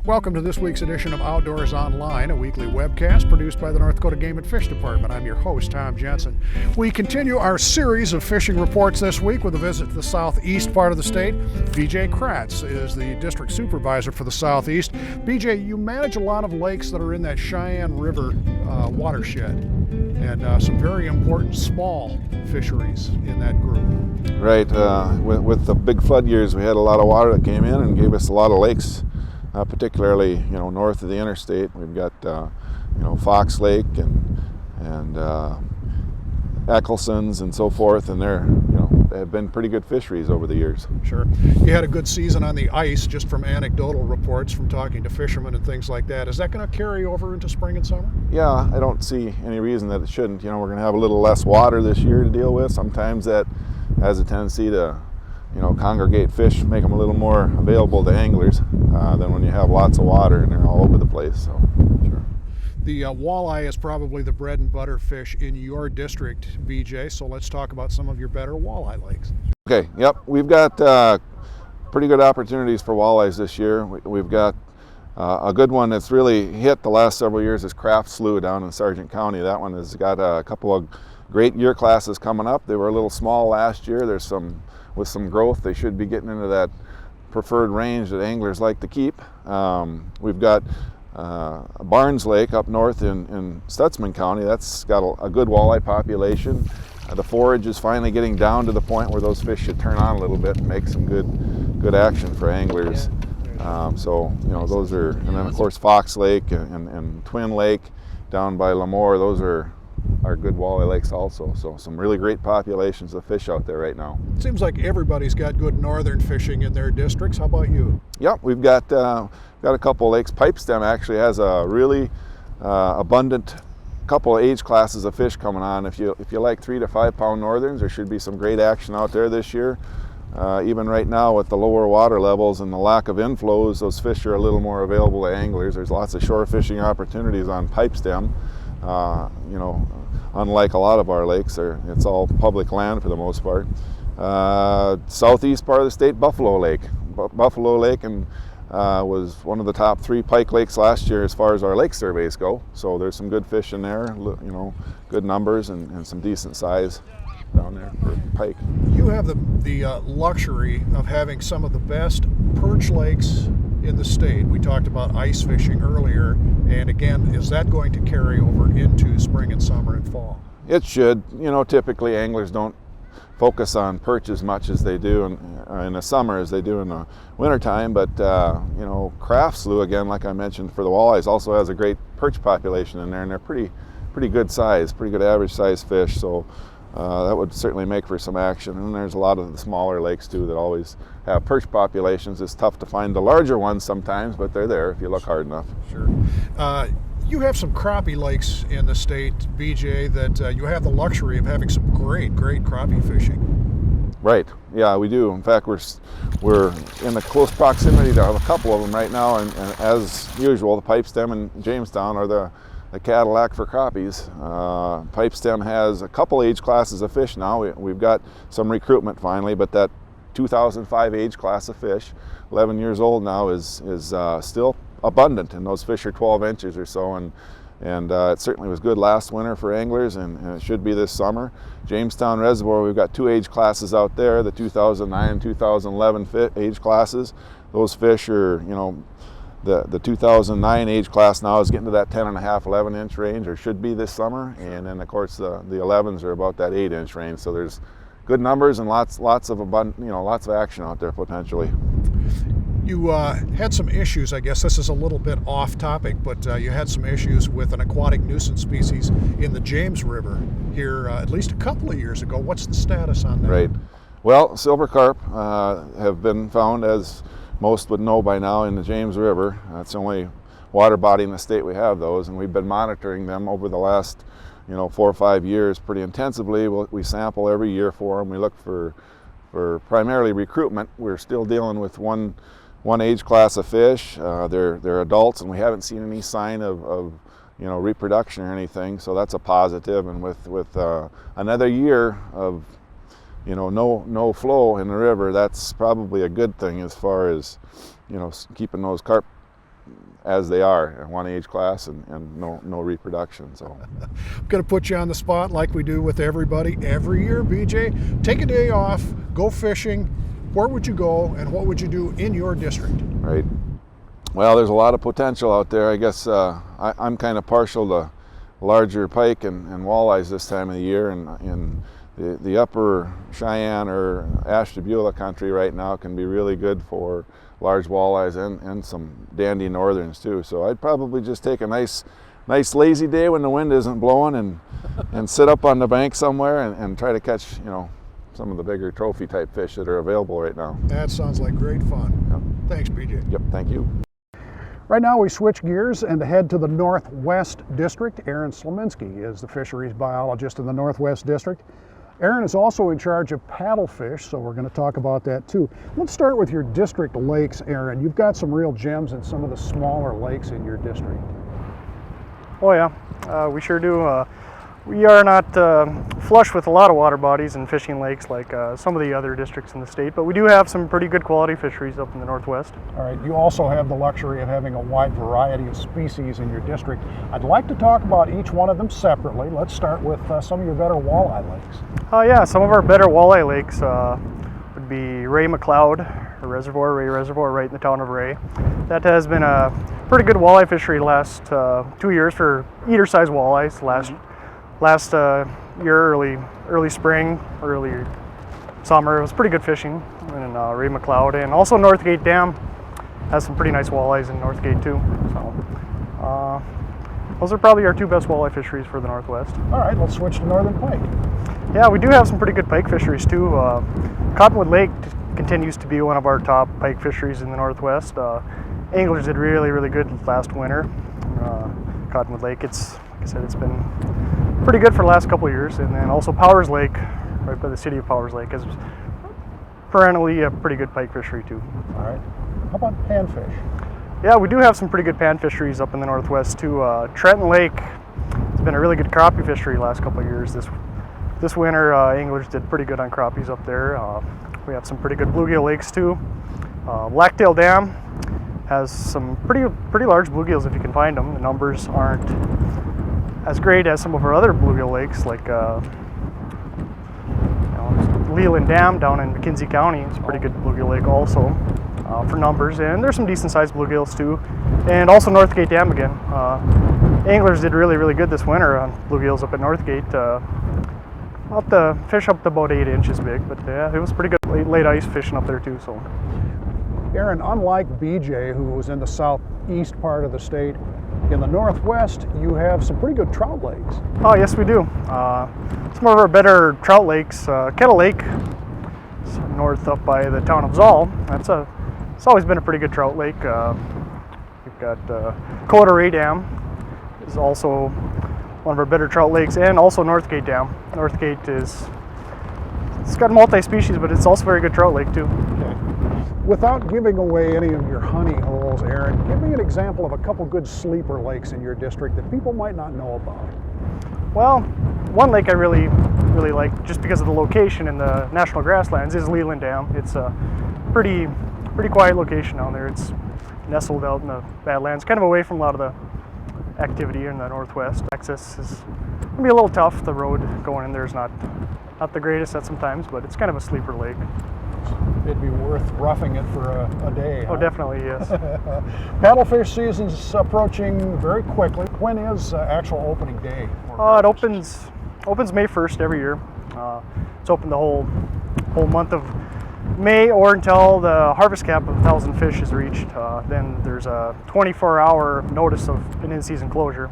Welcome to this week's edition of Outdoors Online, a weekly webcast produced by the North Dakota Game and Fish Department. I'm your host, Tom Jensen. We continue our series of fishing reports this week with a visit to the southeast part of the state. Brandon Kratz is the district supervisor for the southeast. BJ, you manage a lot of lakes that are in that Cheyenne River watershed, and some very important small fisheries in that group. Right. With the big flood years, we had a lot of water that came in and gave us a lot of lakes. Particularly, north of the interstate, we've got, Fox Lake and Eccleston's and so forth, and they have been pretty good fisheries over the years. Sure. You had a good season on the ice, just from anecdotal reports from talking to fishermen and things like that. Is that going to carry over into spring and summer? Yeah, I don't see any reason that it shouldn't. We're going to have a little less water this year to deal with. Sometimes that has a tendency to congregate fish, make them a little more available to anglers than when you have lots of water and they're all over the place. So, sure. The walleye is probably the bread and butter fish in your district, BJ, so let's talk about some of your better walleye lakes. Okay, yep. We've got pretty good opportunities for walleyes this year. We've got a good one that's really hit the last several years is Craft Slough down in Sargent County. That one has got a couple of great year classes coming up. They were a little small last year. With some growth, they should be getting into that preferred range that anglers like to keep. We've got Barnes Lake up north in Stutzman County. That's got a good walleye population. The forage is finally getting down to the point where those fish should turn on a little bit and make some good action for anglers. Those are, and then of course Fox Lake and Twin Lake down by Lemoore, those are good walleye lakes also. So some really great populations of fish out there right now. It seems like everybody's got good northern fishing in their districts. How about you? Yep, we've got a couple of lakes. Pipestem actually has a really abundant couple of age classes of fish coming on. If you like 3 to 5 pound northerns, there should be some great action out there this year. Even right now with the lower water levels and the lack of inflows, those fish are a little more available to anglers. There's lots of shore fishing opportunities on Pipestem. Unlike a lot of our lakes, it's all public land for the most part. Southeast part of the state, Buffalo Lake. Buffalo Lake was one of the top 3 pike lakes last year as far as our lake surveys go. So there's some good fish in there, good numbers and some decent size down there for pike. You have the luxury of having some of the best perch lakes in the state. We talked about ice fishing earlier, and again, is that going to carry over into spring and summer and fall? It should. Typically anglers don't focus on perch as much as they do in the summer as they do in the wintertime, but Craft Slough, again, like I mentioned, for the walleyes also has a great perch population in there, and they're pretty good size, pretty good average size fish, so that would certainly make for some action. And there's a lot of the smaller lakes too that always have perch populations. It's tough to find the larger ones sometimes, but they're there if you look hard enough. Sure. You have some crappie lakes in the state, BJ, that you have the luxury of having some great crappie fishing. Right. Yeah, we do. In fact, we're in the close proximity to a couple of them right now, and as usual, the Pipestem and Jamestown are the Cadillac for crappies. Pipestem has a couple age classes of fish now. We've got some recruitment finally, but that 2005 age class of fish, 11 years old now, is still abundant, and those fish are 12 inches or so, and it certainly was good last winter for anglers, and it should be this summer. Jamestown Reservoir, we've got 2 age classes out there, the 2009 and 2011 age classes. Those fish are, the 2009 age class now is getting to that 10.5, 11 inch range, or should be this summer, and then of course the 11s are about that 8 inch range. So there's good numbers and lots of lots of action out there potentially. You had some issues, I guess this is a little bit off topic, but you had some issues with an aquatic nuisance species in the James River here at least a couple of years ago. What's the status on that? Right. Well, silver carp have been found, as most would know by now, in the James River. That's the only water body in the state we have those, and we've been monitoring them over the last 4 or 5 years pretty intensively. We sample every year for them. We look for primarily recruitment. We're still dealing with one age class of fish. They're adults, and we haven't seen any sign of reproduction or anything, so that's a positive. And with another year of no flow in the river, that's probably a good thing as far as keeping those carp as they are, in one age class, and no reproduction. So I'm going to put you on the spot like we do with everybody every year. BJ, take a day off, go fishing. Where would you go, and what would you do in your district? Right. Well, there's a lot of potential out there. I guess I'm kind of partial to larger pike and walleyes this time of the year, and in the upper Cheyenne or Ashtabula country right now can be really good for large walleyes and some dandy northerns too. So I'd probably just take a nice lazy day when the wind isn't blowing and sit up on the bank somewhere and try to catch, some of the bigger trophy type fish that are available right now. That sounds like great fun. Yep. Thanks, BJ. Yep, thank you. Right now we switch gears and head to the Northwest District. Aaron Slominski is the fisheries biologist in the Northwest District. Aaron is also in charge of paddlefish, so we're going to talk about that too. Let's start with your district lakes, Aaron. You've got some real gems in some of the smaller lakes in your district. Oh yeah, we sure do. We are not flush with a lot of water bodies and fishing lakes like some of the other districts in the state, but we do have some pretty good quality fisheries up in the Northwest. All right, you also have the luxury of having a wide variety of species in your district. I'd like to talk about each one of them separately. Let's start with some of your better walleye lakes. Yeah, some of our better walleye lakes would be Ray McLeod Reservoir, Ray Reservoir, right in the town of Ray. That has been a pretty good walleye fishery the last 2 years for eater-sized walleyes. Last year, early spring, early summer, it was pretty good fishing in Ray McLeod, and also Northgate Dam has some pretty nice walleyes in Northgate too. So those are probably our two best walleye fisheries for the Northwest. All right, let's switch to Northern Pike. Yeah, we do have some pretty good pike fisheries too. Cottonwood Lake continues to be one of our top pike fisheries in the Northwest. Anglers did really good last winter. Cottonwood Lake, like I said, it's been pretty good for the last couple of years. And then also Powers Lake, right by the city of Powers Lake, is perennially a pretty good pike fishery too. All right. How about panfish? Yeah, we do have some pretty good pan fisheries up in the Northwest too. Trenton Lake has been a really good crappie fishery the last couple of years. This winter, anglers did pretty good on crappies up there. We have some pretty good bluegill lakes too. Blacktail Dam has some pretty large bluegills if you can find them. The numbers aren't as great as some of our other bluegill lakes, like Leland Dam down in McKenzie County. It's a pretty good bluegill lake also for numbers, and there's some decent sized bluegills too. And also Northgate Dam again. Anglers did really good this winter on bluegills up at Northgate. Up the fish up to about 8 inches big, but yeah, it was pretty good late ice fishing up there too. So, Aaron, unlike BJ, who was in the southeast part of the state, in the Northwest, you have some pretty good trout lakes. Oh yes, we do. Some of our better trout lakes, Kettle Lake, north up by the town of Zoll. It's always been a pretty good trout lake. We've got Dakota Ray Dam is also one of our better trout lakes, and also Northgate Dam. Northgate it's got multi-species, but it's also a very good trout lake too. Okay. Without giving away any of your honey holes, Aaron, give me an example of a couple good sleeper lakes in your district that people might not know about. Well, one lake I really like, just because of the location in the national grasslands, is Leland Dam. It's a pretty quiet location down there. It's nestled out in the Badlands, kind of away from a lot of the activity in the Northwest. Access is gonna be a little tough. The road going in there is not the greatest at some times, but it's kind of a sleeper lake. It'd be worth roughing it for a day. Oh, definitely, yes. Paddlefish season's approaching very quickly. When is actual opening day? It opens May 1st every year. It's open the whole month of May or until the harvest cap of 1,000 fish is reached. Then there's a 24-hour notice of an in-season closure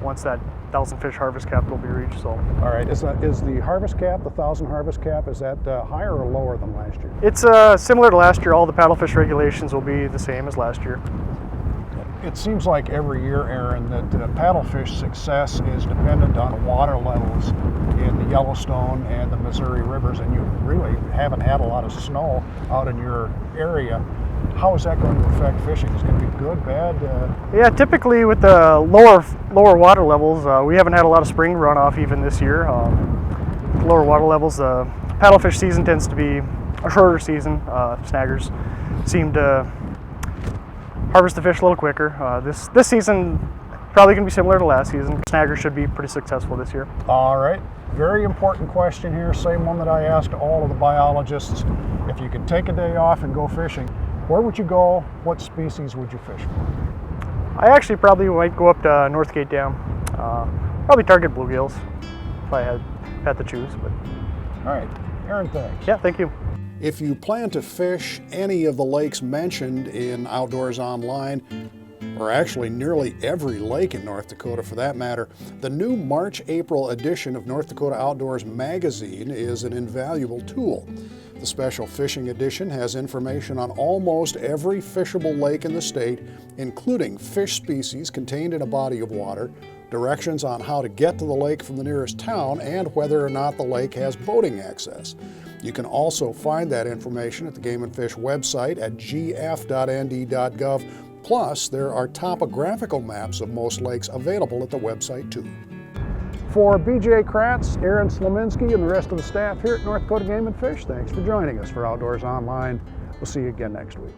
once that 1,000 fish harvest cap will be reached. So, all right, is the harvest cap, the 1,000 harvest cap, is that higher or lower than last year? It's similar to last year. All the paddlefish regulations will be the same as last year. It seems like every year, Aaron, that paddlefish success is dependent on water levels in the Yellowstone and the Missouri rivers, and you really haven't had a lot of snow out in your area. How is that going to affect fishing? Is it going to be good, bad? Yeah, typically with the lower water levels, we haven't had a lot of spring runoff even this year. Lower water levels, the paddlefish season tends to be a shorter season. Snaggers seem to harvest the fish a little quicker. This season probably going to be similar to last season. Snaggers should be pretty successful this year. All right, very important question here, same one that I asked all of the biologists. If you could take a day off and go fishing, where would you go? What species would you fish for? I actually probably might go up to Northgate Dam. Probably target bluegills if I had to choose. But all right, Aaron, thanks. yeah, thank you. If you plan to fish any of the lakes mentioned in Outdoors Online, or actually nearly every lake in North Dakota for that matter, the new March-April edition of North Dakota Outdoors magazine is an invaluable tool. The special fishing edition has information on almost every fishable lake in the state, including fish species contained in a body of water, directions on how to get to the lake from the nearest town, and whether or not the lake has boating access. You can also find that information at the Game and Fish website at gf.nd.gov. Plus, there are topographical maps of most lakes available at the website too. For BJ Kratz, Aaron Slominski, and the rest of the staff here at North Dakota Game and Fish, thanks for joining us for Outdoors Online. We'll see you again next week.